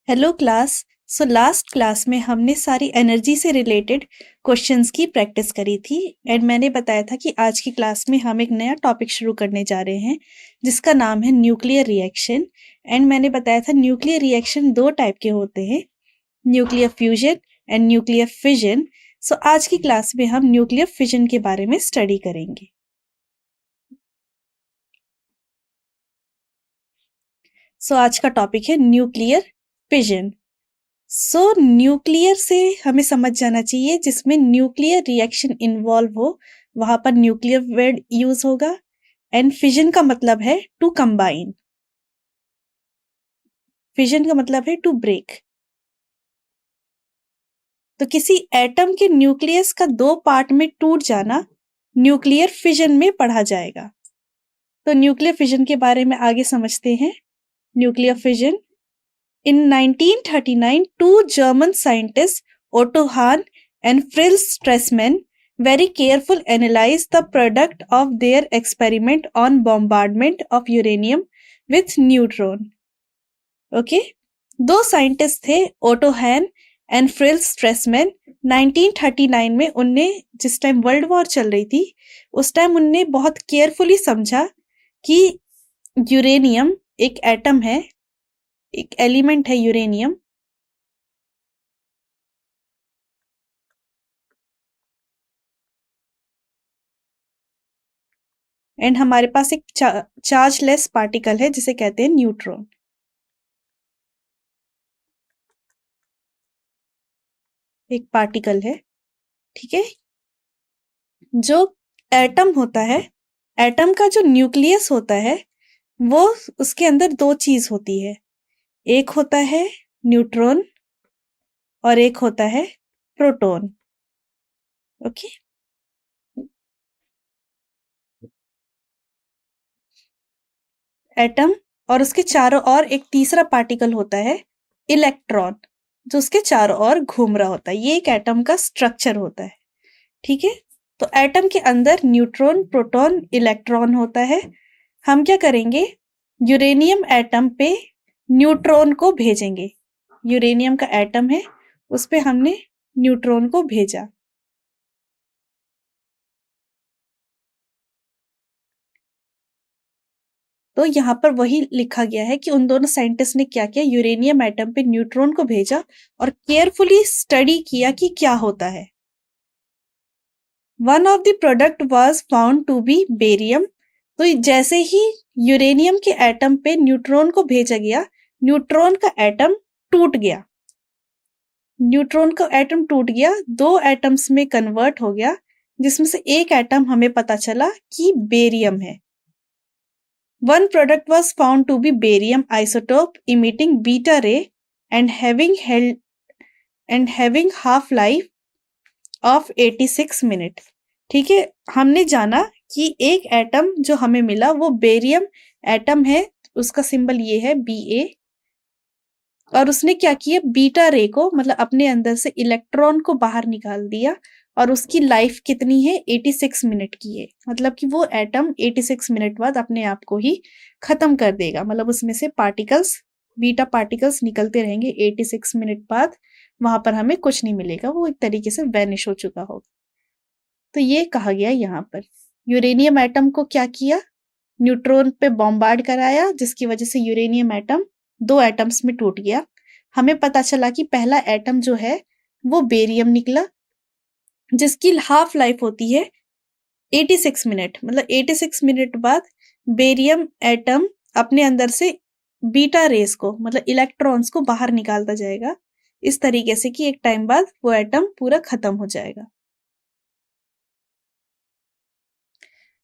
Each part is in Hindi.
Hello class. So last class में हमने सारी एनर्जी से रिलेटेड क्वेश्चंस की प्रैक्टिस करी थी एंड मैंने बताया था कि आज की क्लास में हम एक नया टॉपिक शुरू करने जा रहे हैं जिसका नाम है न्यूक्लियर रिएक्शन। एंड मैंने बताया था न्यूक्लियर रिएक्शन दो टाइप के होते हैं, nuclear fusion and nuclear fission. So आज की क्लास में हम न्यूक्लियर फिजन के बारे में स्टडी करेंगे। सो आज का टॉपिक है न्यूक्लियर फिजन। न्यूक्लियर से हमें समझ जाना चाहिए जिसमें न्यूक्लियर रिएक्शन इन्वॉल्व हो वहां पर न्यूक्लियर वर्ड यूज होगा। एंड फिजन का मतलब है टू कंबाइन। फिजन का मतलब है टू ब्रेक। तो किसी एटम के न्यूक्लियस का दो पार्ट में टूट जाना न्यूक्लियर फिजन में पढ़ा जाएगा। तो न्यूक्लियर फिजन के बारे में आगे समझते हैं। Nuclear fission In 1939, two German scientists, Otto Hahn and Fritz Strassmann, very carefully analyzed the product of their experiment on bombardment of uranium with neutron. Okay? दो साइंटिस्ट थे, ओटो हैन एंड फ्रिट्ज स्ट्रेसमैन। 1939 में उनने, जिस टाइम वर्ल्ड वॉर चल रही थी, उस टाइम उनने बहुत केयरफुली समझा कि यूरेनियम एक एटम है, एक एलिमेंट है यूरेनियम। एंड हमारे पास एक चार्जलेस पार्टिकल है जिसे कहते हैं न्यूट्रॉन। एक पार्टिकल है, ठीक है। जो एटम होता है, एटम का जो न्यूक्लियस होता है वो, उसके अंदर दो चीज होती है। एक होता है न्यूट्रॉन और एक होता है प्रोटॉन। ओके। एटम और उसके चारों ओर एक तीसरा पार्टिकल होता है इलेक्ट्रॉन, जो उसके चारों ओर घूम रहा होता है। ये एक एटम का स्ट्रक्चर होता है, ठीक है। तो एटम के अंदर न्यूट्रॉन, प्रोटॉन, इलेक्ट्रॉन होता है। हम क्या करेंगे, यूरेनियम एटम पे न्यूट्रॉन को भेजेंगे। यूरेनियम का एटम है, उस पे हमने न्यूट्रॉन को भेजा। तो यहाँ पर वही लिखा गया है कि उन दोनों साइंटिस्ट ने क्या किया, यूरेनियम एटम पे न्यूट्रॉन को भेजा और केयरफुली स्टडी किया कि क्या होता है। One of the product was found to be barium. तो जैसे ही यूरेनियम के एटम पे न्यूट्रॉन को भेजा गया, न्यूट्रॉन का एटम टूट गया। न्यूट्रॉन का एटम टूट गया, दो एटम्स में कन्वर्ट हो गया, जिसमें से एक एटम हमें पता चला कि बेरियम है। One product was found to be barium isotope emitting beta ray and having half-life of 86 minute। ठीक है, हमने जाना कि एक एटम जो हमें मिला वो बेरियम एटम है, उसका सिंबल ये है Ba। और उसने क्या किया, बीटा रे को, मतलब अपने अंदर से इलेक्ट्रॉन को बाहर निकाल दिया और उसकी लाइफ कितनी है, 86 मिनट की है। मतलब कि वो एटम 86 मिनट बाद अपने आप को ही खत्म कर देगा। मतलब उसमें से पार्टिकल्स, बीटा पार्टिकल्स निकलते रहेंगे। 86 मिनट बाद वहां पर हमें कुछ नहीं मिलेगा, वो एक तरीके से वैनिश हो चुका होगा। तो ये कहा गया यहाँ पर, यूरेनियम एटम को क्या किया, न्यूट्रॉन पे बॉम्बार्ड कराया, जिसकी वजह से यूरेनियम एटम दो एटम्स में टूट गया। हमें पता चला कि पहला एटम जो है वो बेरियम निकला, जिसकी हाफ लाइफ होती है 86 मिनट। मतलब 86 मिनट बाद बेरियम एटम अपने अंदर से बीटा रेस को, मतलब इलेक्ट्रॉन्स को बाहर निकालता जाएगा, इस तरीके से कि एक टाइम बाद वो एटम पूरा खत्म हो जाएगा।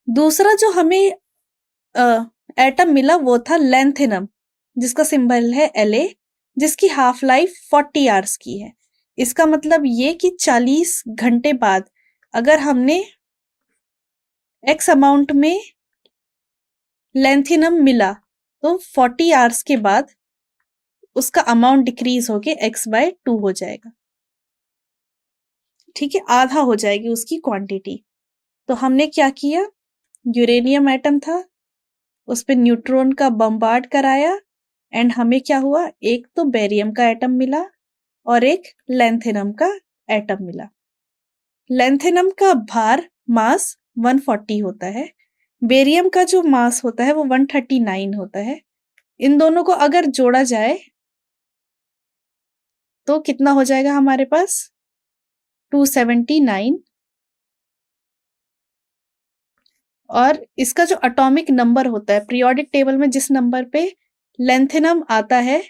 दूसरा जो हमें एटम मिला वो था लेंथेनम, जिसका सिंबल है La, जिसकी हाफ लाइफ 40 आवर्स की है। इसका मतलब ये कि 40 घंटे बाद अगर हमने एक्स अमाउंट में लेंथेनम मिला तो 40 आवर्स के बाद उसका अमाउंट डिक्रीज होके x/2 हो जाएगा। ठीक है, आधा हो जाएगी उसकी क्वांटिटी। तो हमने क्या किया, यूरेनियम एटम था, उस पे न्यूट्रॉन का बम्बार्ड कराया एंड हमें क्या हुआ, एक तो बेरियम का एटम मिला और एक लैंथेनम का एटम मिला। लैंथेनम का भार मास 140 होता है, बेरियम का जो मास होता है वो 139 होता है। इन दोनों को अगर जोड़ा जाए तो कितना हो जाएगा हमारे पास, 279। और इसका जो एटॉमिक नंबर होता है पीरियोडिक टेबल में, जिस नंबर पे लैंथेनम आता है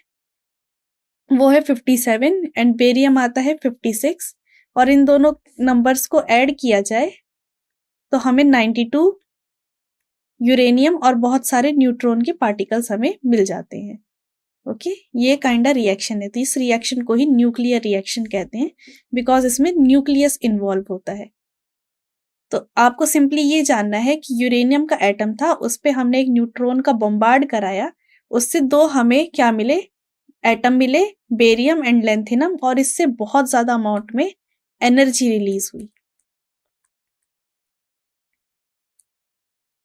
वो है 57 एंड बेरियम आता है 56, और इन दोनों नंबर्स को ऐड किया जाए तो हमें 92 यूरेनियम और बहुत सारे न्यूट्रॉन के पार्टिकल्स हमें मिल जाते हैं। ओके, ये काइंडा रिएक्शन है। तो इस रिएक्शन को ही न्यूक्लियर रिएक्शन कहते हैं, बिकॉज इसमें न्यूक्लियस इन्वॉल्व होता है। तो आपको सिंपली ये जानना है कि यूरेनियम का एटम था, उस पे हमने एक न्यूट्रॉन का बॉम्बार्ड कराया, उससे दो हमें क्या मिले, एटम मिले, बेरियम एंड लैंथेनम, और इससे बहुत ज्यादा अमाउंट में एनर्जी रिलीज हुई,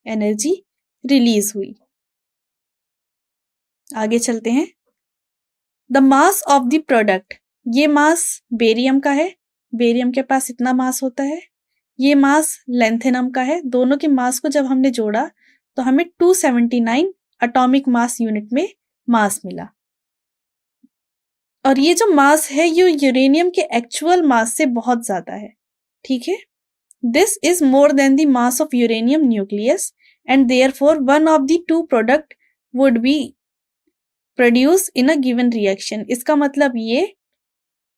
एनर्जी रिलीज हुई। आगे चलते हैं। The mass of the product, ये मास बेरियम का है, बेरियम के पास इतना मास होता है, ये मास लैंथेनम का है। दोनों के मास को जब हमने जोड़ा तो हमें 279 एटॉमिक मास यूनिट में मास मिला। और ये जो मास है ये यूरेनियम के एक्चुअल मास से बहुत ज्यादा है, ठीक है। This is more than the mass of uranium nucleus and therefore one of the two product would be produce in a given reaction. इसका मतलब ये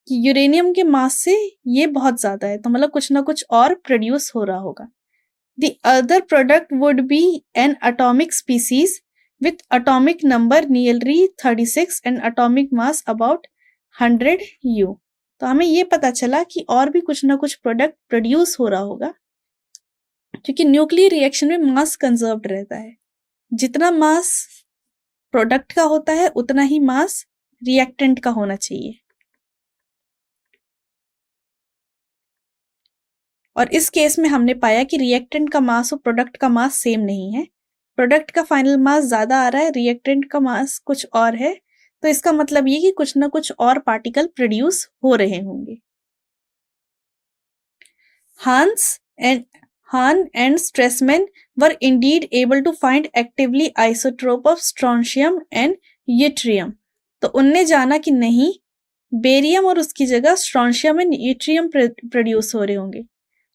कि यूरेनियम के मास से ये बहुत ज्यादा है, तो मतलब कुछ ना कुछ और प्रोड्यूस हो रहा होगा। The other product would be N atomic species with atomic number nearly 36 and atomic mass about 100 U। तो हमें ये पता चला कि और भी कुछ ना कुछ प्रोडक्ट प्रोड्यूस हो रहा होगा, क्योंकि न्यूक्लियर रिएक्शन में मास कंजर्व्ड रहता है। जितना मास प्रोडक्ट का होता है उतना ही मास रिएक्टेंट का होना चाहिए। और इस केस में हमने पाया कि रिएक्टेंट का मास और प्रोडक्ट का मास सेम नहीं है। प्रोडक्ट का फाइनल मास ज्यादा आ रहा है, रिएक्टेंट का मास कुछ और है। तो इसका मतलब ये कि कुछ ना कुछ और पार्टिकल प्रोड्यूस हो रहे होंगे। Hahn and Stresemann were indeed able to find actively isotope of strontium and yttrium। तो उनने जाना कि नहीं, बेरियम और उसकी जगह स्ट्रॉन्शियम एंड यूट्रियम प्रोड्यूस हो रहे होंगे।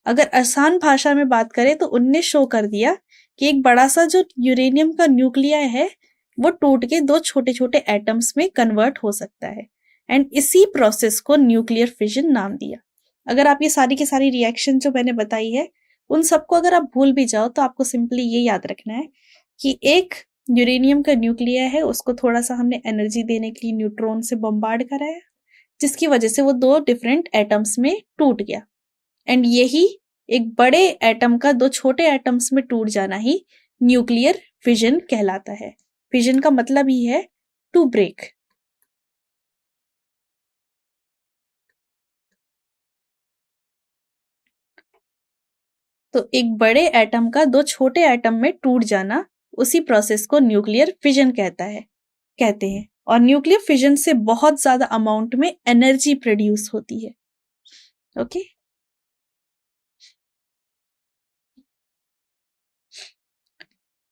अगर आसान भाषा में बात करें तो उनने शो कर दिया कि एक बड़ा सा जो यूरेनियम का न्यूक्लियाई है वो टूट के दो छोटे छोटे एटम्स में कन्वर्ट हो सकता है, एंड इसी प्रोसेस को न्यूक्लियर फिजन नाम दिया। अगर आप ये सारी की सारी रिएक्शन जो मैंने बताई है उन सबको अगर आप भूल भी जाओ तो आपको सिंपली ये याद रखना है कि एक यूरेनियम का न्यूक्लिया है, उसको थोड़ा सा हमने एनर्जी देने के लिए न्यूट्रॉन से बम्बार्ड कराया, जिसकी वजह से वो दो डिफरेंट एटम्स में टूट गया। एंड यही एक बड़े एटम का दो छोटे एटम्स में टूट जाना ही न्यूक्लियर फिजन कहलाता है। फिजन का मतलब ही है टू ब्रेक। तो एक बड़े एटम का दो छोटे एटम में टूट जाना, उसी प्रोसेस को न्यूक्लियर फिजन कहते हैं। और न्यूक्लियर फिजन से बहुत ज्यादा अमाउंट में एनर्जी प्रोड्यूस होती है। Okay,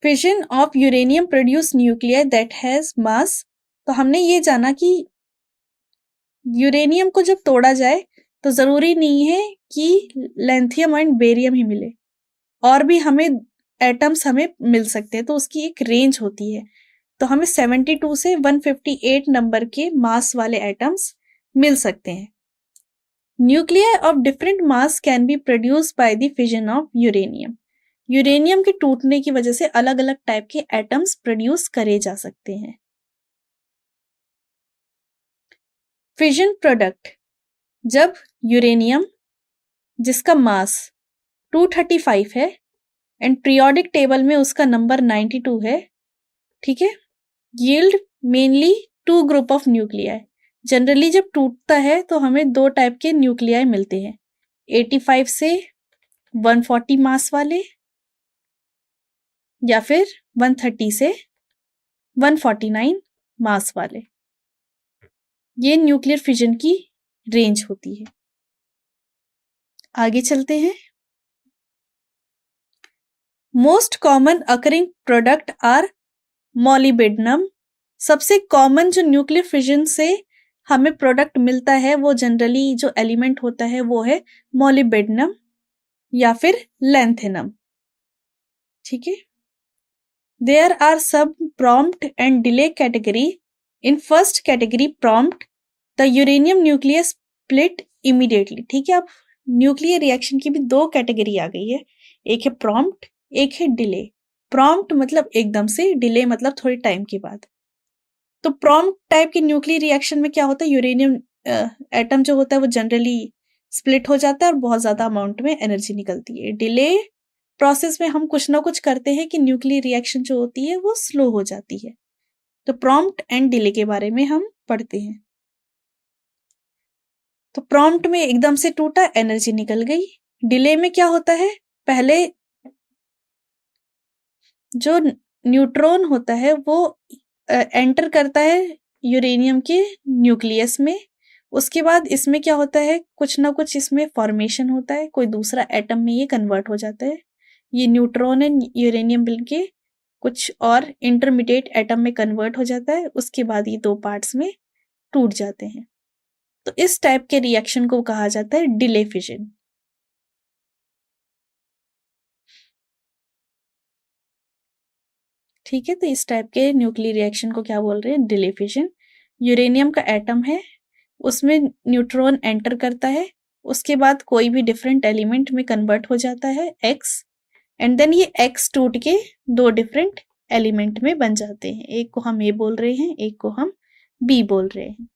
fission of uranium produce nuclear that has मास। तो हमने ये जाना कि यूरेनियम को जब तोड़ा जाए तो जरूरी नहीं है कि लैंथियम एंड बेरियम ही मिले, और भी हमें एटम्स हमें मिल सकते हैं। तो उसकी एक रेंज होती है, तो हमें 72 से 158 नंबर के मास वाले एटम्स मिल सकते हैं। Nuclear of different mass can be produce by the fission of uranium. Uranium के टूटने की वजह से अलग अलग टाइप के एटम्स प्रोड्यूस करे जा सकते हैं। फिजन प्रोडक्ट, जब यूरेनियम जिसका मास 235 है एंड पीरियोडिक टेबल में उसका नंबर 92 है, ठीक है, yield mainly two group of nuclei. Generally जब टूटता है तो हमें दो टाइप के न्यूक्लियाई मिलते हैं, 85 से 140 मास वाले, या फिर 130 से 149 मास वाले। ये न्यूक्लियर फिजन की रेंज होती है। आगे चलते हैं। Most common occurring product are molybdenum. सबसे कॉमन जो न्यूक्लियर फिजन से हमें प्रोडक्ट मिलता है वो जनरली जो एलिमेंट होता है वो है मॉलिबेडनम या फिर लैंथेनम। ठीक है। देयर आर सब prompt and delay category. In first category prompt the uranium nucleus split immediately. ठीक है। अब न्यूक्लियर रिएक्शन की भी दो कैटेगरी आ गई है, एक है प्रॉम्प्ट, एक है डिले। प्रॉम्प्ट मतलब एकदम से, डिले मतलब थोड़ी टाइम के बाद। तो प्रॉम्प्ट टाइप के न्यूक्लियर रिएक्शन में क्या होता है, यूरेनियम एटम जो होता है वो जनरली स्प्लिट हो जाता है और बहुत ज्यादा अमाउंट में एनर्जी निकलती है। डिले प्रोसेस में हम कुछ ना कुछ करते हैं कि न्यूक्लियर रिएक्शन जो होती है वो स्लो हो जाती है। तो प्रॉम्प्ट एंड डिले के बारे में हम पढ़ते हैं। तो प्रॉम्प्ट में एकदम से टूटा, एनर्जी निकल गई। डिले में क्या होता है, पहले जो न्यूट्रॉन होता है वो एंटर करता है यूरेनियम के न्यूक्लियस में। उसके बाद इसमें क्या होता है, कुछ ना कुछ इसमें फॉर्मेशन होता है, कोई दूसरा एटम में ये कन्वर्ट हो जाता है। ये न्यूट्रॉन एंड यूरेनियम मिलके कुछ और इंटरमीडिएट एटम में कन्वर्ट हो जाता है। उसके बाद ये दो पार्ट्स में टूट जाते हैं। तो इस टाइप के रिएक्शन को कहा जाता है डिले फिजन। ठीक है। तो इस टाइप के न्यूक्लियर रिएक्शन को क्या बोल रहे हैं, डिले फिजन। यूरेनियम का एटम है, उसमें न्यूट्रॉन एंटर करता है, उसके बाद कोई भी डिफरेंट एलिमेंट में कन्वर्ट हो जाता है एक्स, एंड देन ये एक्स टूट के दो डिफरेंट एलिमेंट में बन जाते हैं। एक को हम ए बोल रहे हैं, एक को हम बी बोल रहे हैं।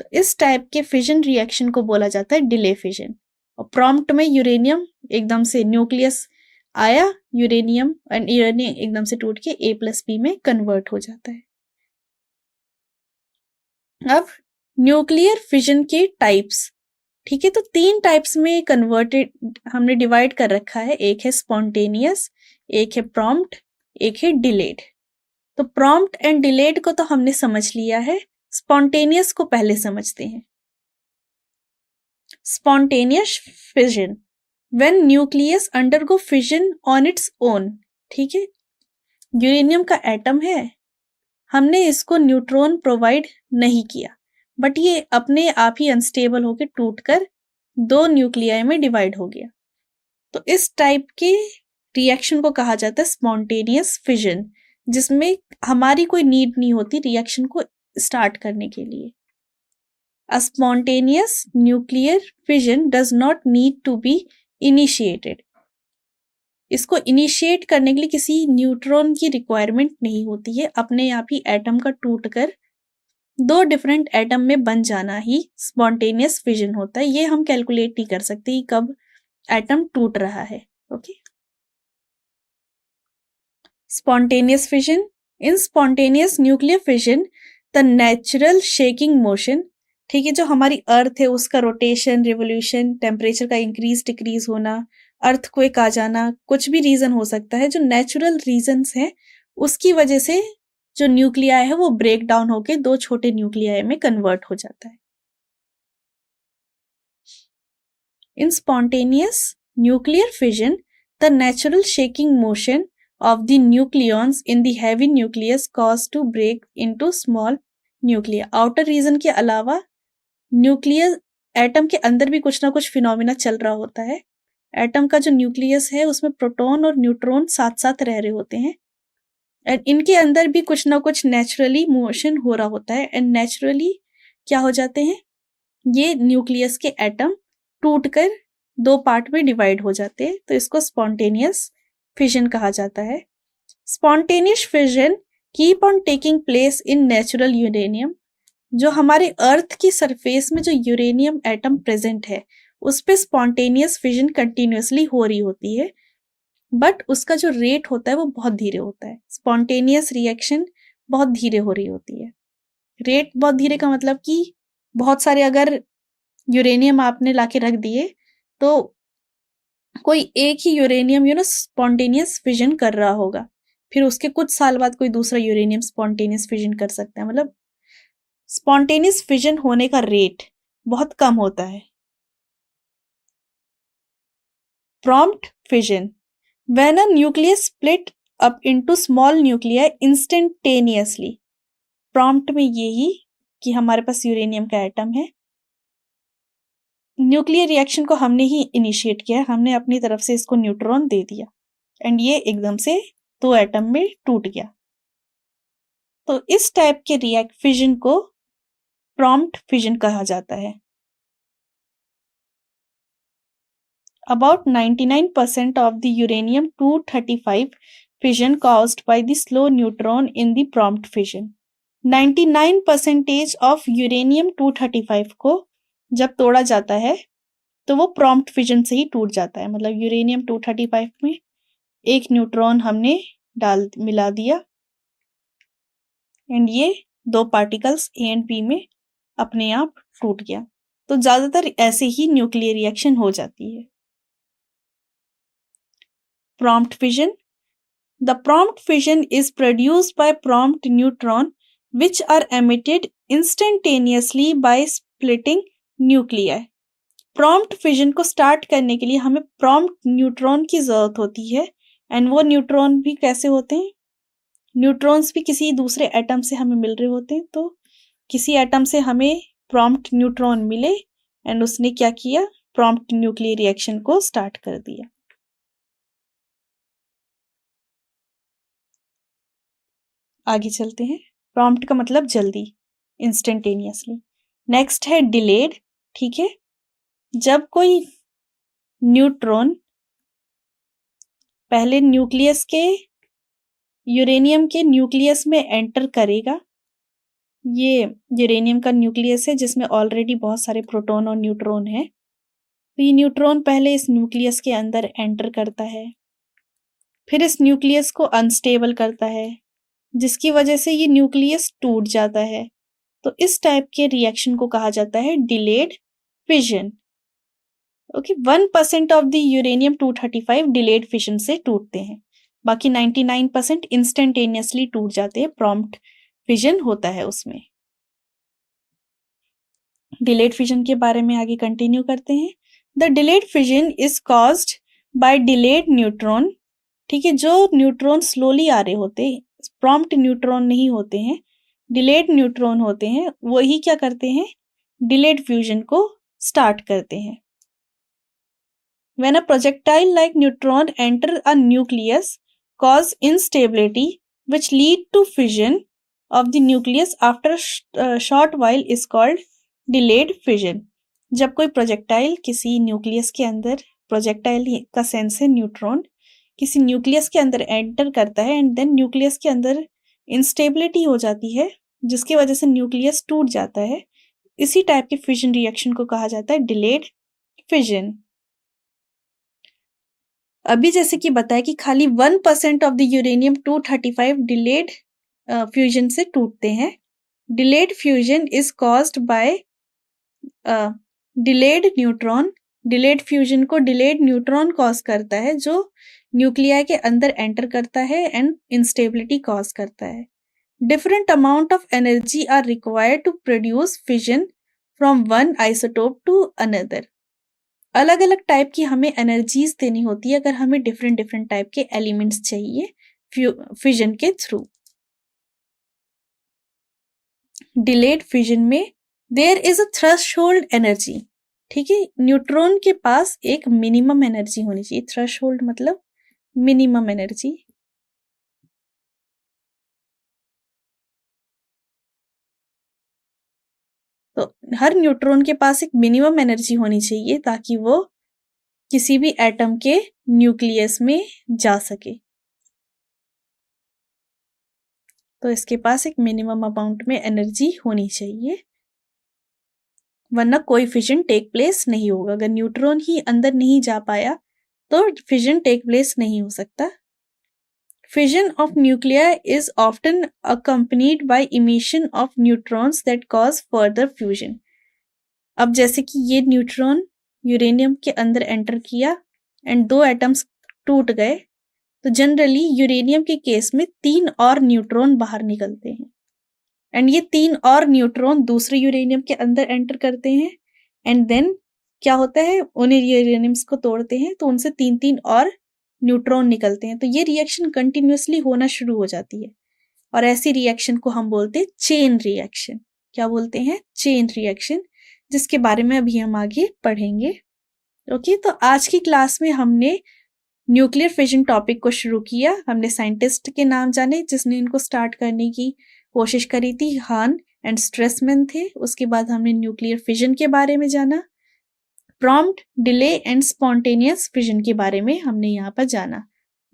तो इस टाइप के फिजन रिएक्शन को बोला जाता है डिले फिजन। और प्रॉम्प्ट में यूरेनियम एकदम से न्यूक्लियस आया, यूरेनियम एंड यूरेनियम एकदम से टूट के ए प्लस बी में कन्वर्ट हो जाता है। अब न्यूक्लियर फिजन के टाइप्स। ठीक है। तो तीन टाइप्स में कन्वर्टेड हमने डिवाइड कर रखा है, एक है स्पॉन्टेनियस, एक है प्रॉम्प्ट, एक है डिलेड। तो प्रॉम्प्ट एंड डिलेड को तो हमने समझ लिया है, स्पॉन्टेनियस को पहले समझते हैं। Spontaneous fission, when nucleus undergo fission on its own. ठीक है। यूरेनियम का एटम है, हमने इसको न्यूट्रॉन प्रोवाइड नहीं किया, बट ये अपने आप ही अनस्टेबल होकर टूटकर दो न्यूक्लियाई में डिवाइड हो गया। तो इस टाइप के रिएक्शन को कहा जाता है स्पॉन्टेनियस फिजन, जिसमें हमारी कोई नीड नहीं होती रिएक्शन को स्टार्ट करने के लिए। A spontaneous nuclear fission does not need to be initiated. इसको इनिशिएट करने के लिए किसी न्यूट्रॉन की रिक्वायरमेंट नहीं होती है, अपने आप ही एटम का टूटकर दो डिफरेंट एटम में बन जाना ही स्पॉन्टेनियस फिजन होता है। ये हम कैलकुलेट नहीं कर सकते कि कब एटम टूट रहा है। Okay. Spontaneous fission, in spontaneous nuclear fission the natural shaking motion. ठीक है। जो हमारी अर्थ है उसका रोटेशन, रिवोल्यूशन, टेम्परेचर का इंक्रीज डिक्रीज होना, अर्थक्वेक आ जाना, कुछ भी रीजन हो सकता है, जो नेचुरल रीजंस है उसकी वजह से जो न्यूक्लियाई है वो ब्रेक डाउन होकर दो छोटे न्यूक्लियाई में कन्वर्ट हो जाता है। In spontaneous nuclear fission the natural shaking motion of the nucleons in the heavy nucleus cause to break into small nuclei. Outer region के अलावा न्यूक्लियर एटम के अंदर भी कुछ ना कुछ फिनोमिना चल रहा होता है। एटम का जो न्यूक्लियस है उसमें प्रोटॉन और न्यूट्रॉन साथ साथ रह रहे होते हैं, एंड इनके अंदर भी कुछ ना कुछ नेचुरली मोशन हो रहा होता है, एंड नेचुरली क्या हो जाते हैं, ये न्यूक्लियस के एटम टूटकर दो पार्ट में डिवाइड हो जाते हैं। तो इसको स्पॉन्टेनियस फिजन कहा जाता है। Spontaneous fission keep on taking place in natural uranium. जो हमारे अर्थ की सरफेस में जो यूरेनियम एटम प्रेजेंट है उस पे स्पॉन्टेनियस फिजन कंटिन्यूअसली हो रही होती है, बट उसका जो रेट होता है वो बहुत धीरे होता है। स्पॉन्टेनियस रिएक्शन बहुत धीरे हो रही होती है। रेट बहुत धीरे का मतलब कि बहुत सारे अगर यूरेनियम आपने लाके रख दिए तो कोई एक ही यूरेनियम स्पॉन्टेनियस फिजन कर रहा होगा, फिर उसके कुछ साल बाद कोई दूसरा यूरेनियम स्पॉन्टेनियस फिजन कर सकता है। मतलब स्पॉन्टेनियस फिजन होने का रेट बहुत कम होता है। Prompt fission, when a nucleus split up into small nuclei instantaneously. Prompt में यही कि हमारे पास यूरेनियम का एटम है, न्यूक्लियर रिएक्शन को हमने ही इनिशिएट किया, हमने अपनी तरफ से इसको न्यूट्रॉन दे दिया एंड ये एकदम से 2 एटम में टूट गया। तो इस टाइप के रिएक्ट फिजन को प्रॉम्प्ट फिजन कहा जाता है। About 99% of the uranium-235 fission caused by the slow neutron in the prompt fission. 99% of uranium-235 को जब तोड़ा जाता है तो वो प्रॉम्प्ट फिजन से ही टूट जाता है। मतलब यूरेनियम-235 में एक न्यूट्रॉन हमने मिला दिया एंड ये 2 पार्टिकल्स ए एंड पी में अपने आप टूट गया। तो ज्यादातर ऐसे ही न्यूक्लियर रिएक्शन हो जाती है। Prompt fission. The prompt fission is produced by prompt neutron which are emitted instantaneously by splitting nuclei. Prompt fission को स्टार्ट करने के लिए हमें prompt न्यूट्रॉन की जरूरत होती है एंड वो न्यूट्रॉन भी कैसे होते हैं, न्यूट्रॉन्स भी किसी दूसरे एटम से हमें मिल रहे होते हैं। तो किसी एटम से हमें prompt न्यूट्रॉन मिले एंड उसने क्या किया, prompt न्यूक्लियर रिएक्शन को स्टार्ट कर दिया। आगे चलते हैं। प्रॉम्प्ट का मतलब जल्दी, इंस्टेंटेनियसली। नेक्स्ट है डिलेड। ठीक है, जब कोई न्यूट्रॉन पहले न्यूक्लियस के यूरेनियम के न्यूक्लियस में एंटर करेगा, ये यूरेनियम का न्यूक्लियस है जिसमें ऑलरेडी बहुत सारे प्रोटॉन और न्यूट्रॉन है। तो ये न्यूट्रॉन पहले इस न्यूक्लियस के अंदर एंटर करता है, फिर इस न्यूक्लियस को अनस्टेबल करता है जिसकी वजह से ये न्यूक्लियस टूट जाता है। तो इस टाइप के रिएक्शन को कहा जाता है delayed fission. Okay, 1% of the यूरेनियम-235 डिलेड फिजन से टूटते हैं, बाकी 99% इंस्टेंटेनियसली टूट जाते हैं। प्रॉम्प्ट फिजन होता है उसमें। डिलेड फिजन के बारे में आगे कंटिन्यू करते हैं। The delayed fission is caused by delayed neutron. ठीक है, जो न्यूट्रॉन स्लोली आ रहे होते हैं, प्रॉम्प्ट न्यूट्रॉन नहीं होते हैं, डिलेड न्यूट्रॉन होते हैं, वही क्या करते हैं, डिलेड फ्यूजन को स्टार्ट करते हैं। When a projectile like neutron enter a nucleus, cause instability which lead to fission of the nucleus after a short while is called delayed fission. जब कोई प्रोजेक्टाइल किसी न्यूक्लियस के अंदर, प्रोजेक्टाइल का सेंस है न्यूट्रॉन, किसी न्यूक्लियस के अंदर एंटर करता है एंड देन न्यूक्लियस के अंदर इंस्टेबिलिटी हो जाती है जिसकी वजह से न्यूक्लियस टूट जाता है। इसी टाइप के फिजन रिएक्शन को कहा जाता है डिलेड फिजन। अभी जैसे कि बताया कि खाली 1% ऑफ द यूरेनियम-235 डिलेड फ्यूजन से टूटते हैं। Delayed fusion is caused by delayed neutron. Delayed fusion को डिलेड न्यूट्रॉन कॉज करता है जो न्यूक्लियाई के अंदर एंटर करता है एंड इंस्टेबिलिटी कॉज करता है। Different amount of energy are required to produce fission from one isotope to another. अलग अलग टाइप की हमें एनर्जीज देनी होती है अगर हमें डिफरेंट डिफरेंट टाइप के एलिमेंट्स चाहिए फिजन के थ्रू। डिलेड फिजन में there is a threshold energy. ठीक है, न्यूट्रॉन के पास एक मिनिमम एनर्जी होनी चाहिए। थ्रेशहोल्ड मतलब मिनिमम एनर्जी। तो हर न्यूट्रॉन के पास एक मिनिमम एनर्जी होनी चाहिए ताकि वो किसी भी एटम के न्यूक्लियस में जा सके। तो इसके पास एक मिनिमम अमाउंट में एनर्जी होनी चाहिए, वरना कोई फिजन टेक प्लेस नहीं होगा। अगर न्यूट्रॉन ही अंदर नहीं जा पाया तो फिजन टेक प्लेस नहीं हो सकता। Fission of nuclei is often accompanied by emission of neutrons that cause further fusion. अब जैसे कि ये न्यूट्रॉन यूरेनियम के अंदर एंटर किया एंड 2 एटम्स टूट गए, तो जनरली यूरेनियम के केस में 3 और न्यूट्रॉन बाहर निकलते हैं। एंड ये 3 और न्यूट्रॉन दूसरे यूरेनियम के अंदर एंटर करते हैं एंड देन क्या होता है, उन्हें यूरेनियम्स को तोड़ते हैं तो उनसे 3-3 और न्यूट्रॉन निकलते हैं। तो ये रिएक्शन कंटिन्यूअसली होना शुरू हो जाती है और ऐसी रिएक्शन को हम बोलते हैं चेन रिएक्शन। क्या बोलते हैं? चेन रिएक्शन, जिसके बारे में अभी हम आगे पढ़ेंगे। ओके, तो आज की क्लास में हमने न्यूक्लियर फिजन टॉपिक को शुरू किया। हमने साइंटिस्ट के नाम जाने जिसने इनको स्टार्ट करने की कोशिश करी थी, हान एंड स्ट्रेसमैन थे। उसके बाद हमने न्यूक्लियर फिजन के बारे में जाना, prompt, delay and spontaneous fission के बारे में हमने यहाँ पर जाना।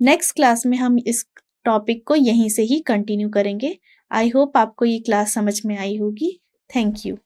नेक्स्ट क्लास में हम इस टॉपिक को यहीं से ही कंटिन्यू करेंगे। आई होप आपको ये क्लास समझ में आई होगी। Thank you.